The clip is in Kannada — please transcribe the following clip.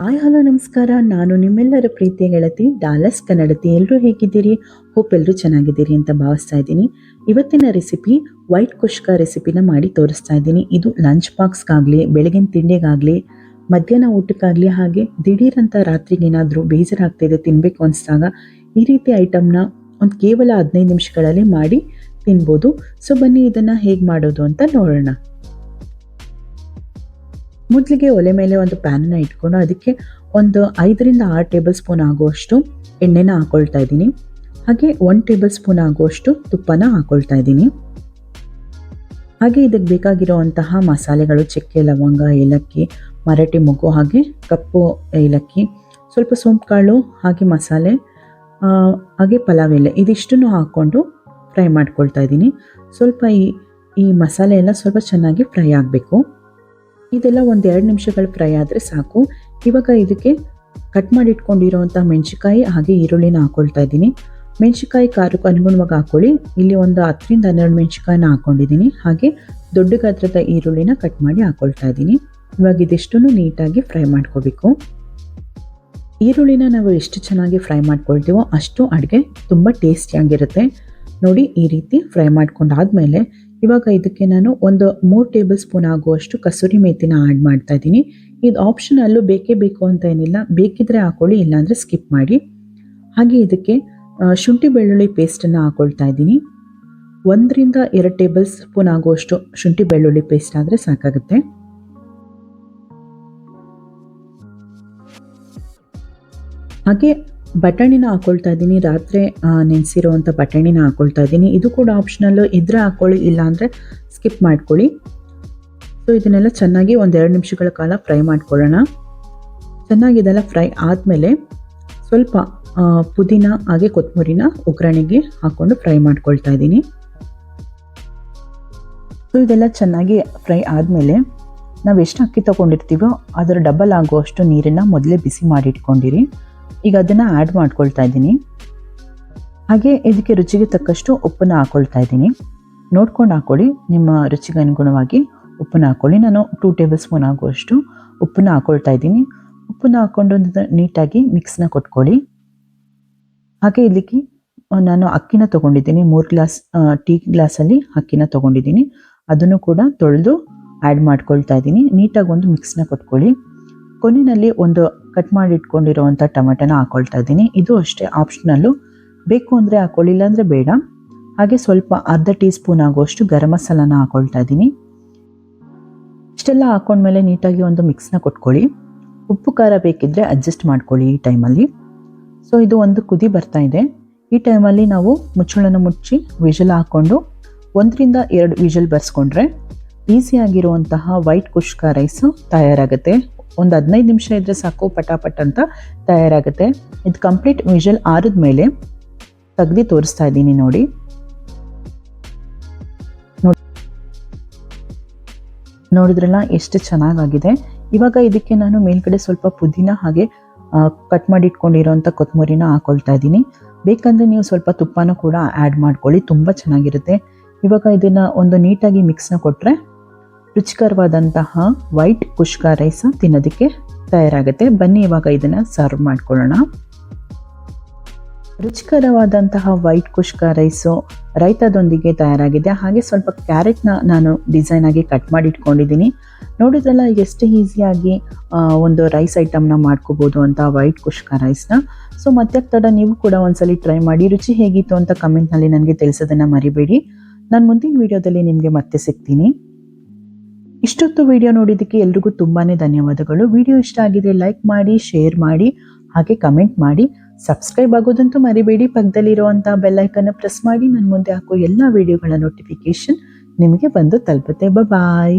ಹಾಯ್ ಹಲೋ ನಮಸ್ಕಾರ. ನಾನು ನಿಮ್ಮೆಲ್ಲರ ಪ್ರೀತಿಯ ಗೆಳತಿ ಡಾಲಸ್ ಕನ್ನಡತಿ. ಎಲ್ಲರೂ ಹೇಗಿದ್ದೀರಿ? ಹೋಪ್ ಎಲ್ಲರೂ ಚೆನ್ನಾಗಿದ್ದೀರಿ ಅಂತ ಭಾವಿಸ್ತಾ ಇದ್ದೀನಿ. ಇವತ್ತಿನ ರೆಸಿಪಿ ವೈಟ್ ಕುಷ್ಕ ರೆಸಿಪಿನ ಮಾಡಿ ತೋರಿಸ್ತಾ ಇದ್ದೀನಿ. ಇದು ಲಂಚ್ ಬಾಕ್ಸ್ಗಾಗಲಿ, ಬೆಳಗಿನ ತಿಂಡಿಗಾಗಲಿ, ಮಧ್ಯಾಹ್ನ ಊಟಕ್ಕಾಗಲಿ, ಹಾಗೆ ದಿಢೀರಂತ ರಾತ್ರಿಗೆ ಏನಾದರೂ ಬೇಜಾರಾಗ್ತಾಯಿದೆ ತಿನ್ನಬೇಕು ಅನಿಸಿದಾಗ ಈ ರೀತಿ ಐಟಮ್ನ ಒಂದು ಕೇವಲ 15 ನಿಮಿಷಗಳಲ್ಲಿ ಮಾಡಿ ತಿನ್ಬೋದು. ಸೊ ಬನ್ನಿ ಇದನ್ನು ಹೇಗೆ ಮಾಡೋದು ಅಂತ ನೋಡೋಣ. ಮೊದಲಿಗೆ ಒಲೆ ಮೇಲೆ ಒಂದು ಪ್ಯಾನನ್ನು ಇಟ್ಕೊಂಡು ಅದಕ್ಕೆ ಒಂದು 5 ರಿಂದ 6 ಟೇಬಲ್ ಸ್ಪೂನ್ ಆಗುವಷ್ಟು ಎಣ್ಣೆನ ಹಾಕೊಳ್ತಾ ಇದ್ದೀನಿ. ಹಾಗೆ 1 ಟೇಬಲ್ ಸ್ಪೂನ್ ಆಗುವಷ್ಟು ತುಪ್ಪನ ಹಾಕೊಳ್ತಾ ಇದ್ದೀನಿ. ಹಾಗೆ ಇದಕ್ಕೆ ಬೇಕಾಗಿರುವಂತಹ ಮಸಾಲೆಗಳು ಚಕ್ಕೆ, ಲವಂಗ, ಏಲಕ್ಕಿ, ಮರಾಠಿ ಮೊಗ್ಗು, ಹಾಗೆ ಕಪ್ಪು ಏಲಕ್ಕಿ, ಸ್ವಲ್ಪ ಸೋಂಪು ಕಾಳು, ಹಾಗೆ ಮಸಾಲೆ, ಹಾಗೆ ಪಲಾವ್ ಎಲೆ, ಇದಿಷ್ಟನ್ನು ಹಾಕ್ಕೊಂಡು ಫ್ರೈ ಮಾಡ್ಕೊಳ್ತಾ ಇದ್ದೀನಿ. ಸ್ವಲ್ಪ ಈ ಮಸಾಲೆ ಎಲ್ಲ ಸ್ವಲ್ಪ ಚೆನ್ನಾಗಿ ಫ್ರೈ ಆಗಬೇಕು. ಇದೆಲ್ಲ 1-2 ನಿಮಿಷಗಳು ಫ್ರೈ ಆದರೆ ಸಾಕು. ಇವಾಗ ಇದಕ್ಕೆ ಕಟ್ ಮಾಡಿ ಇಟ್ಕೊಂಡಿರೋವಂಥ ಮೆಣಸಿಕಾಯಿ ಹಾಗೆ ಈರುಳ್ಳಿನ ಹಾಕ್ಕೊಳ್ತಾ ಇದ್ದೀನಿ. ಮೆಣಸಿಕಾಯಿ ಖಾರಕ್ಕೆ ಅನುಗುಣವಾಗಿ ಹಾಕ್ಕೊಳ್ಳಿ. ಇಲ್ಲಿ ಒಂದು 10 ರಿಂದ 12 ಮೆಣಸಿಕಾಯಿನ ಹಾಕ್ಕೊಂಡಿದ್ದೀನಿ. ಹಾಗೆ ದೊಡ್ಡ ಗಾತ್ರದ ಈರುಳ್ಳಿನ ಕಟ್ ಮಾಡಿ ಹಾಕ್ಕೊಳ್ತಾ ಇದ್ದೀನಿ. ಇವಾಗ ಇದಿಷ್ಟನ್ನು ನೀಟಾಗಿ ಫ್ರೈ ಮಾಡ್ಕೋಬೇಕು. ಈರುಳ್ಳಿನ ನಾವು ಎಷ್ಟು ಚೆನ್ನಾಗಿ ಫ್ರೈ ಮಾಡ್ಕೊಳ್ತೀವೋ ಅಷ್ಟು ಅಡುಗೆ ತುಂಬ ಟೇಸ್ಟಿಯಾಗಿರುತ್ತೆ. ನೋಡಿ, ಈ ರೀತಿ ಫ್ರೈ ಮಾಡ್ಕೊಂಡಾದ್ಮೇಲೆ ಇವಾಗ ಇದಕ್ಕೆ ನಾನು ಒಂದು 3 ಟೇಬಲ್ ಸ್ಪೂನ್ ಆಗುವಷ್ಟು ಕಸೂರಿ ಮೇಥಿನ ಆ್ಯಡ್ ಮಾಡ್ತಾ ಇದ್ದೀನಿ. ಇದು ಆಪ್ಷನಲ್ಲು, ಬೇಕೇ ಬೇಕು ಅಂತ ಏನಿಲ್ಲ, ಬೇಕಿದ್ರೆ ಹಾಕೊಳ್ಳಿ, ಇಲ್ಲಾಂದರೆ ಸ್ಕಿಪ್ ಮಾಡಿ. ಹಾಗೆ ಇದಕ್ಕೆ ಶುಂಠಿ ಬೆಳ್ಳುಳ್ಳಿ ಪೇಸ್ಟನ್ನು ಹಾಕ್ಕೊಳ್ತಾ ಇದ್ದೀನಿ. 1 ರಿಂದ 2 ಟೇಬಲ್ ಸ್ಪೂನ್ ಆಗುವಷ್ಟು ಶುಂಠಿ ಬೆಳ್ಳುಳ್ಳಿ ಪೇಸ್ಟ್ ಆದರೆ ಸಾಕಾಗುತ್ತೆ. ಹಾಗೆ ಬಟಾಣಿನ ಹಾಕ್ಕೊಳ್ತಾ ಇದ್ದೀನಿ. ರಾತ್ರಿ ನೆನೆಸಿರುವಂಥ ಬಟಾಣಿನ ಹಾಕ್ಕೊಳ್ತಾ ಇದ್ದೀನಿ. ಇದು ಕೂಡ ಆಪ್ಷನಲ್ಲು, ಇದ್ರೆ ಹಾಕ್ಕೊಳ್ಳಿ, ಇಲ್ಲಾಂದರೆ ಸ್ಕಿಪ್ ಮಾಡ್ಕೊಳ್ಳಿ. ಸೊ ಇದನ್ನೆಲ್ಲ ಚೆನ್ನಾಗಿ 1-2 ನಿಮಿಷಗಳ ಕಾಲ ಫ್ರೈ ಮಾಡ್ಕೊಳ್ಳೋಣ. ಚೆನ್ನಾಗಿ ಇದೆಲ್ಲ ಫ್ರೈ ಆದಮೇಲೆ ಸ್ವಲ್ಪ ಪುದೀನ ಹಾಗೆ ಕೊತ್ತಂಬರಿನ ಒಗ್ಗರಣೆಗೆ ಹಾಕ್ಕೊಂಡು ಫ್ರೈ ಮಾಡ್ಕೊಳ್ತಾ ಇದ್ದೀನಿ. ಸೊ ಇದೆಲ್ಲ ಚೆನ್ನಾಗಿ ಫ್ರೈ ಆದಮೇಲೆ ನಾವು ಎಷ್ಟು ಅಕ್ಕಿ ತೊಗೊಂಡಿರ್ತೀವೋ ಅದರ ಡಬಲ್ ಆಗುವಷ್ಟು ನೀರನ್ನು ಮೊದಲೇ ಬಿಸಿ ಮಾಡಿ ಇಟ್ಕೊಂಡಿರಿ. ಈಗ ಅದನ್ನು ಆ್ಯಡ್ ಮಾಡ್ಕೊಳ್ತಾ ಇದ್ದೀನಿ. ಹಾಗೆ ಇದಕ್ಕೆ ರುಚಿಗೆ ತಕ್ಕಷ್ಟು ಉಪ್ಪನ್ನು ಹಾಕ್ಕೊಳ್ತಾ ಇದ್ದೀನಿ. ನೋಡ್ಕೊಂಡು ಹಾಕ್ಕೊಳ್ಳಿ, ನಿಮ್ಮ ರುಚಿಗೆ ಅನುಗುಣವಾಗಿ ಉಪ್ಪನ್ನು ಹಾಕ್ಕೊಳ್ಳಿ. ನಾನು 2 ಟೇಬಲ್ ಸ್ಪೂನ್ ಆಗುವಷ್ಟು ಉಪ್ಪನ್ನು ಹಾಕ್ಕೊಳ್ತಾ ಇದ್ದೀನಿ. ಉಪ್ಪನ್ನು ಹಾಕ್ಕೊಂಡು ನೀಟಾಗಿ ಮಿಕ್ಸ್ನ ಕೊಟ್ಕೊಳ್ಳಿ. ಹಾಗೆ ಇಲ್ಲಿಗೆ ನಾನು ಅಕ್ಕಿನ ತೊಗೊಂಡಿದ್ದೀನಿ. 3 ಗ್ಲಾಸ್ ಟೀ ಗ್ಲಾಸಲ್ಲಿ ಅಕ್ಕಿನ ತೊಗೊಂಡಿದ್ದೀನಿ. ಅದನ್ನು ಕೂಡ ತೊಳೆದು ಆ್ಯಡ್ ಮಾಡ್ಕೊಳ್ತಾ ಇದ್ದೀನಿ. ನೀಟಾಗಿ ಒಂದು ಮಿಕ್ಸ್ನ ಕೊಟ್ಕೊಳ್ಳಿ. ಕೊನೆಯಲ್ಲಿ ಒಂದು ಕಟ್ ಮಾಡಿ ಇಟ್ಕೊಂಡಿರೋವಂಥ ಟೊಮೆಟೊನ ಹಾಕ್ಕೊಳ್ತಾ ಇದ್ದೀನಿ. ಇದು ಅಷ್ಟೇ ಆಪ್ಷನಲ್ಲು, ಬೇಕು ಅಂದರೆ ಹಾಕ್ಕೊಳ್ಳಿ, ಇಲ್ಲಾಂದರೆ ಬೇಡ. ಹಾಗೆ ಸ್ವಲ್ಪ ಅರ್ಧ ಟೀ ಸ್ಪೂನ್ ಆಗುವಷ್ಟು ಗರಂ ಮಸಾಲಾನ ಹಾಕ್ಕೊಳ್ತಾ ಇದ್ದೀನಿ. ಇಷ್ಟೆಲ್ಲ ಹಾಕ್ಕೊಂಡ್ಮೇಲೆ ನೀಟಾಗಿ ಒಂದು ಮಿಕ್ಸ್ನ ಕೊಟ್ಕೊಳ್ಳಿ. ಉಪ್ಪು ಖಾರ ಬೇಕಿದ್ದರೆ ಅಡ್ಜಸ್ಟ್ ಮಾಡ್ಕೊಳ್ಳಿ ಈ ಟೈಮಲ್ಲಿ. ಸೊ ಇದು ಒಂದು ಕುದಿ ಬರ್ತಾ ಇದೆ. ಈ ಟೈಮಲ್ಲಿ ನಾವು ಮುಚ್ಚಳನ ಮುಚ್ಚಿ ವಿಷಲ್ ಹಾಕ್ಕೊಂಡು 1 ರಿಂದ 2 ವಿಷಲ್ ಬರ್ಸ್ಕೊಂಡ್ರೆ ಈಸಿಯಾಗಿರುವಂತಹ ವೈಟ್ ಕುಷ್ಕ ರೈಸು ತಯಾರಾಗುತ್ತೆ. ಒಂದು 15 ನಿಮಿಷ ಇದ್ದರೆ ಸಾಕು, ಪಟಾಪಟ್ ಅಂತ ತಯಾರಾಗುತ್ತೆ. ಇದು ಕಂಪ್ಲೀಟ್ ವಿಷಲ್ ಆರಿದ ಮೇಲೆ ತೆಗ್ದು ತೋರಿಸ್ತಾ ಇದ್ದೀನಿ. ನೋಡಿ, ನೋಡಿದ್ರಲ್ಲ ಎಷ್ಟು ಚೆನ್ನಾಗಾಗಿದೆ. ಇವಾಗ ಇದಕ್ಕೆ ನಾನು ಮೇಲ್ಗಡೆ ಸ್ವಲ್ಪ ಪುದೀನ ಹಾಗೆ ಕಟ್ ಮಾಡಿ ಇಟ್ಕೊಂಡಿರೋಂಥ ಕೊತ್ತಂಬರಿನ ಹಾಕ್ಕೊಳ್ತಾ ಇದ್ದೀನಿ. ಬೇಕಂದರೆ ನೀವು ಸ್ವಲ್ಪ ತುಪ್ಪನೂ ಕೂಡ ಆ್ಯಡ್ ಮಾಡ್ಕೊಳ್ಳಿ, ತುಂಬ ಚೆನ್ನಾಗಿರುತ್ತೆ. ಇವಾಗ ಇದನ್ನು ಒಂದು ನೀಟಾಗಿ ಮಿಕ್ಸ್ನ ಕೊಟ್ಟರೆ ರುಚಿಕರವಾದಂತಹ ವೈಟ್ ಕುಷ್ಕ ರೈಸ್ ತಿನ್ನೋದಕ್ಕೆ ತಯಾರಾಗುತ್ತೆ. ಬನ್ನಿ ಇವಾಗ ಇದನ್ನು ಸರ್ವ್ ಮಾಡ್ಕೊಳ್ಳೋಣ. ರುಚಿಕರವಾದಂತಹ ವೈಟ್ ಕುಷ್ಕ ರೈಸು ರೈತದೊಂದಿಗೆ ತಯಾರಾಗಿದೆ. ಹಾಗೆ ಸ್ವಲ್ಪ ಕ್ಯಾರೆಟ್ನ ನಾನು ಡಿಸೈನಾಗಿ ಕಟ್ ಮಾಡಿ ಇಟ್ಕೊಂಡಿದ್ದೀನಿ. ನೋಡಿದ್ರಲ್ಲ ಎಷ್ಟು ಈಸಿಯಾಗಿ ಒಂದು ರೈಸ್ ಐಟಮ್ನ ಮಾಡ್ಕೋಬೋದು ಅಂತ, ವೈಟ್ ಕುಷ್ಕ ರೈಸ್ನ. ಸೊ ಮತ್ತೆ ತಡ ನೀವು ಕೂಡ ಒಂದ್ಸಲಿ ಟ್ರೈ ಮಾಡಿ. ರುಚಿ ಹೇಗಿತ್ತು ಅಂತ ಕಮೆಂಟ್ನಲ್ಲಿ ನನಗೆ ತಿಳಿಸೋದನ್ನು ಮರಿಬೇಡಿ. ನಾನು ಮುಂದಿನ ವಿಡಿಯೋದಲ್ಲಿ ನಿಮಗೆ ಮತ್ತೆ ಸಿಗ್ತೀನಿ. ಇಷ್ಟೊತ್ತು ವಿಡಿಯೋ ನೋಡಿದ್ದಕ್ಕೆ ಎಲ್ರಿಗೂ ತುಂಬಾ ಧನ್ಯವಾದಗಳು. ವಿಡಿಯೋ ಇಷ್ಟ ಆಗಿದೆ ಲೈಕ್ ಮಾಡಿ, ಶೇರ್ ಮಾಡಿ, ಹಾಗೆ ಕಮೆಂಟ್ ಮಾಡಿ. ಸಬ್ಸ್ಕ್ರೈಬ್ ಆಗೋದಂತೂ ಮರಿಬೇಡಿ. ಪಕ್ಕದಲ್ಲಿರುವಂಥ ಬೆಲ್ಲೈಕನ್ನು ಪ್ರೆಸ್ ಮಾಡಿ. ನಾನು ಮುಂದೆ ಹಾಕೋ ಎಲ್ಲ ವಿಡಿಯೋಗಳ ನೋಟಿಫಿಕೇಶನ್ ನಿಮಗೆ ಬಂದು ತಲುಪುತ್ತೆ. ಬಾಯ್.